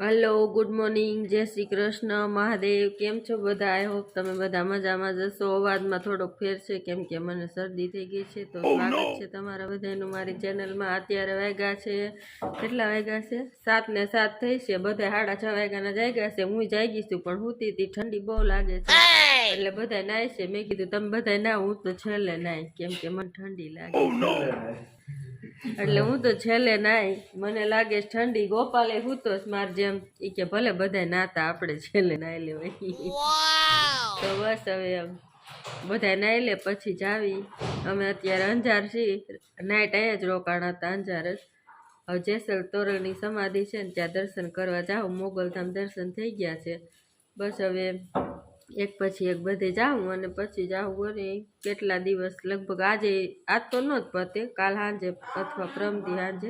Hello good morning जय श्री कृष्ण महादेव केम छो बधा आई होप तमे बधा मजामां जशो। अवाजमां थोड़ो फेर छे केम के मने शरदी थई गई छे। तो स्वागत छे तमारा बधानुं मारी चेनलमां। अत्यारे वाग्या छे કેટલા વાગ્યા છે 7 ને 7 થઈ છે। બધા 6:30 વાગ્યાના જાગ્યા છે। હું જાગી છું પણ હુતી તી ઠંડી બહુ લાગે છે એટલે બધા નાય છે। મેં કીધું તમે બધા ના હું તો છેલ્લે નાય કેમ કે મને ઠંડી લાગે એટલે હું તો છેલ્લે નાય। મને લાગે ઠંડી ગોપાલે હૂતો માર જેમ ઈ કે ભલે બધા નાતા આપણે છેલ્લે નાઈ લેવાય। તો બસ હવે બધા નાઈ લે પછી જાવી। અમે અત્યારે અંજાર છીએ નાઈટ અહીંયા જ રોકાણા હતા અંજાર જ। હવે જેસલ તોરલની સમાધિ છે ને ત્યાં દર્શન કરવા જાઉં। મોગલધામ દર્શન થઈ ગયા છે। બસ હવે એક પછી એક બધે જાઉં અને પછી જાઉં અને કેટલા દિવસ લગભગ આજ તો ન જ પતે કાલ સાંજે અથવા પરમદી સાંજે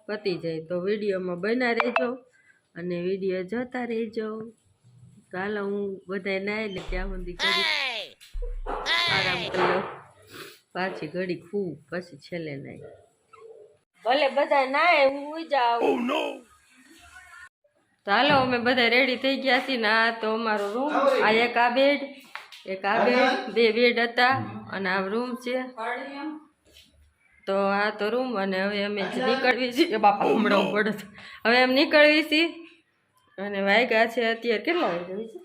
પતી જાય। તો વિડીયોમાં બના રહેજો અને વિડીયો જોતા રહેજો। તો હાલો હું બધાય નાય ને ત્યાં સુધી ઘડી આરામ કરી લઉં પાછી ઘડી ખું પછી છેલ્લે નાય ભલે બધા નાય હું હુઈ જાઉં। તો હાલો અમે બધા રેડી થઈ ગયા છીએ ને। આ તો અમારો રૂમ આ એક આ બેડ બે બેડ હતા અને આ રૂમ છે। તો આ તો રૂમ અને હવે અમે નીકળવી છીએ બાપા હમણાં પડે હવે એમ નીકળવી છીએ અને વાગ્યા છે અત્યારે કેટલા વાગ્યા છે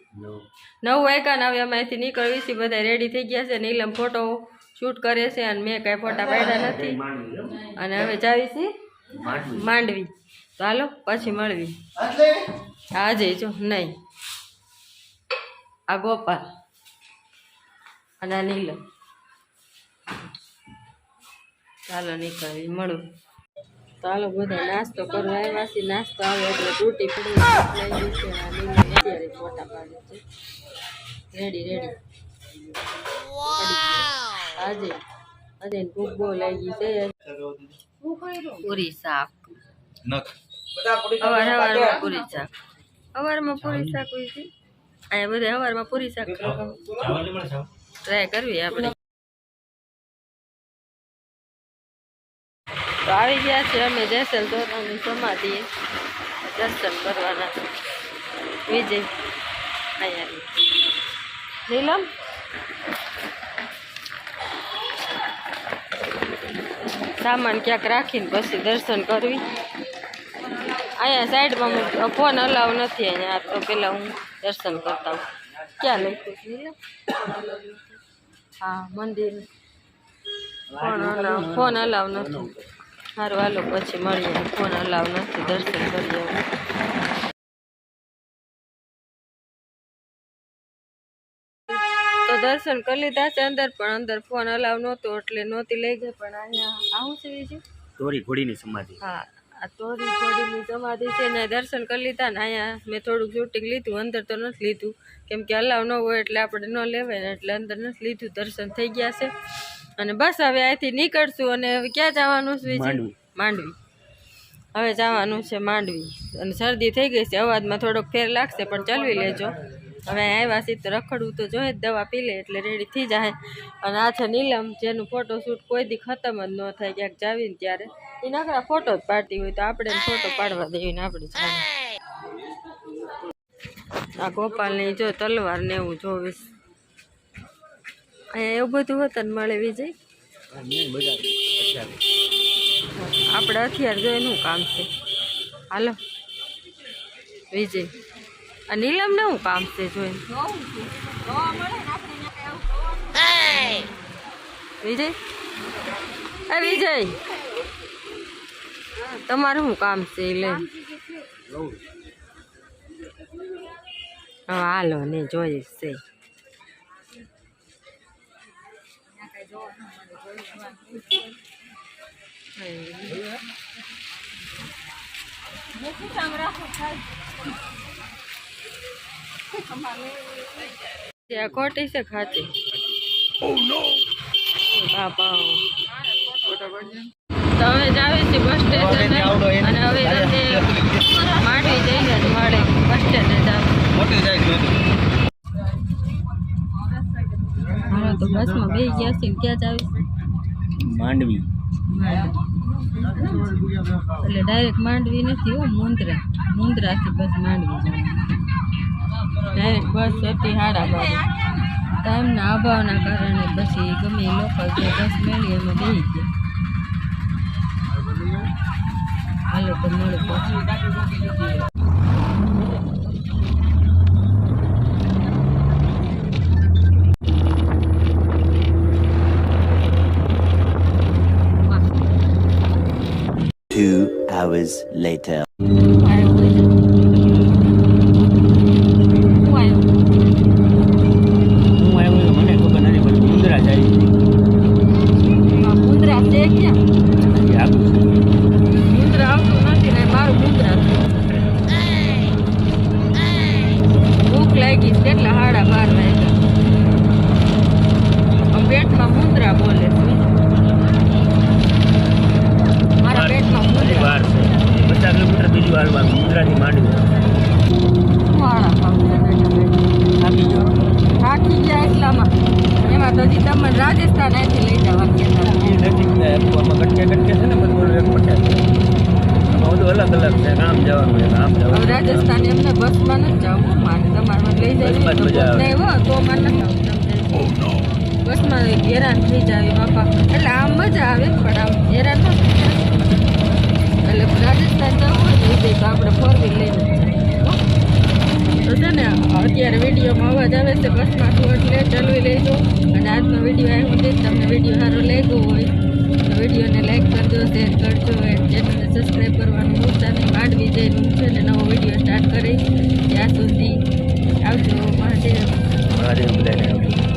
9 વાગ્યા ને હવે અમે અહીંથી નીકળવી છીએ। બધા રેડી થઈ ગયા છે। નીલમ ફોટો શૂટ કરે છે અને મેં કાંઈ ફોટા પાડ્યા નથી અને હવે જાવી છીએ માંડવી। તો હાલો પછી મળવી। આજે જો નહીં આ ગોપાલ અને આ નીલમ ચાલો નીકળવી મળું। તો હાલો બધા નાસ્તો કરવા આવ્યા છીએ। નાસ્તો આવે એટલે તૂટી પડી લઈ ગઈ છે। આ નીલમ અત્યારે ફોટા પાડે છે રેડી આજે આજે ભૂખ બહુ લાગી છે। પૂરી શાક સવારમાં પૂરી શાક સવારમાં પૂરી શાક હોય છે અહીંયા બધા સવારમાં પૂરી શાક ટ્રાય કરવી આપણે। તો આવી ગયા છે અમે જેસલ તોરલની સમાધિ દર્શન કરવાના। વિજય અહીંયા નીલમ સામાન ક્યાંક રાખીને પછી દર્શન કરવી। અહીંયા સાઈડમાં ફોન અલાવ નથી અહીંયા તો પેલા હું દર્શન કરતા હું ક્યાં લખ્યું હા મંદિર ફોન અલાવ નથી। સારું હાલો પછી મળીએ। ફોન અલાવ નથી દર્શન કરીએ। તો દર્શન કરી લીધા છે અંદર પણ અંદર ફોન અલાવ નહોતો એટલે નહોતી લઈ ગઈ। પણ અહીંયા આવું છે બીજું તોરી ઘોડીની સમાધિ હા આ તોરી ઘોડીની સમાધિ છે ને દર્શન કરી લીધા ને અહીંયા મેં થોડુંક શૂટિંગ લીધું અંદર તો નથી લીધું કેમ કે અલાવ ન હોય એટલે આપણે ન લેવાય ને એટલે અંદર નથી લીધું। દર્શન થઈ ગયા છે અને બસ હવે અહીંથી નીકળશું અને ક્યાં જવાનું છે માંડવી હવે જવાનું છે માંડવી। અને શરદી થઈ ગઈ છે અવાજમાં થોડોક ફેર લાગશે પણ ચલવી લેજો। હવે આવ્યા છીએ તો રખડવું તો જોઈએ જ દવા પી લે એટલે રેડી થઈ જાય। અને આ છે નીલમ જેનું ફોટોશૂટ કોઈ દી ખતમ જ ન થાય ક્યાંક જાવીને ત્યારે એ નકરા ફોટો જ પાડતી હોય તો આપણે ફોટો પાડવા દેવીને આપણે જાવીએ। આ ગોપાલની જો તલવાર ને એવું જોવીશ અહીંયા એવું બધું હોતન મળે વિજય આપણે હથિયાર જોઈને શું કામ છે હાલો વિજય આ નીલમ ને શું કામ છે જોઈને વિજય વિજય તમારું શું કામ છે લે હા હાલો ને જોઈશ છે ખોટી છે ખાતી બાપા તો હવે જાવી છે બસ સ્ટેશન અને હવે માંડવી જઈને મળે બસ સ્ટેન્ડે જાવ તો બસમાં બેસી ગયા છે ક્યાં જાવી માંડવી એટલે ડાયરેક્ટ માંડવી નથી હો, મુંદ્રાથી બસ માંડવી જવાનું. ડાયરેક્ટ બસ હતી 12:30. ટાઈમના અભાવના કારણે પછી ગમે એ લોકલ જે બસ મેળવી એમાં બેસી ગયા. હાલો તો મળે પછી. 2 hours later. કેટલા 12:30 વાગ્યા. પેટમાં મુંદ્રા બોલે મારા પેટમાં મુંદ્રા. 50 કિલોમીટર બીજી વાર મુંદ્રાથી માંડવી થાકી ગયા એટલામાં. એમાં તો હજી તમને રાજસ્થાન અહીંથી લઈ જવાનું કહેતા. આમાં કટકે છે ને બધું એક પટ્યા છે. આમાં બધું અલગ અલગ છે. આમ જવાનું છે આમ જવાનું. હવે રાજસ્થાન એમને બસમાં નથી જવું. મારે તમારે લઈ જવું નહીં હો તો મને નથી આવું. બસમાં હેરાન થઈ જાય બાપા. એટલે આમ મજા આવે પણ આમ હેરાન ન થઈ જાય. એટલે રાજસ્થાન જવું હોય તો એ તો આપણે 4 વ્હીલ લઈને જ જાય. તો છે ને અત્યારે વિડીયોમાં અવાજ આવે છે બસમાં એટલે ચલવી લેજો. અને આજનો વિડીયો આવ્યો છે તમને વિડીયો સારો લાગ્યો હોય તો વિડીયોને લાઈક કરજો, શેર કરજો, ચેનલને સબસ્ક્રાઈબ કરવાનું ભૂલતા નહીં. માંડવી જઈને છે ને નવો વિડીયો સ્ટાર્ટ કરી ત્યાં સુધી આવજો. મહાદેવ. મહાદેવ બધાને આવજો.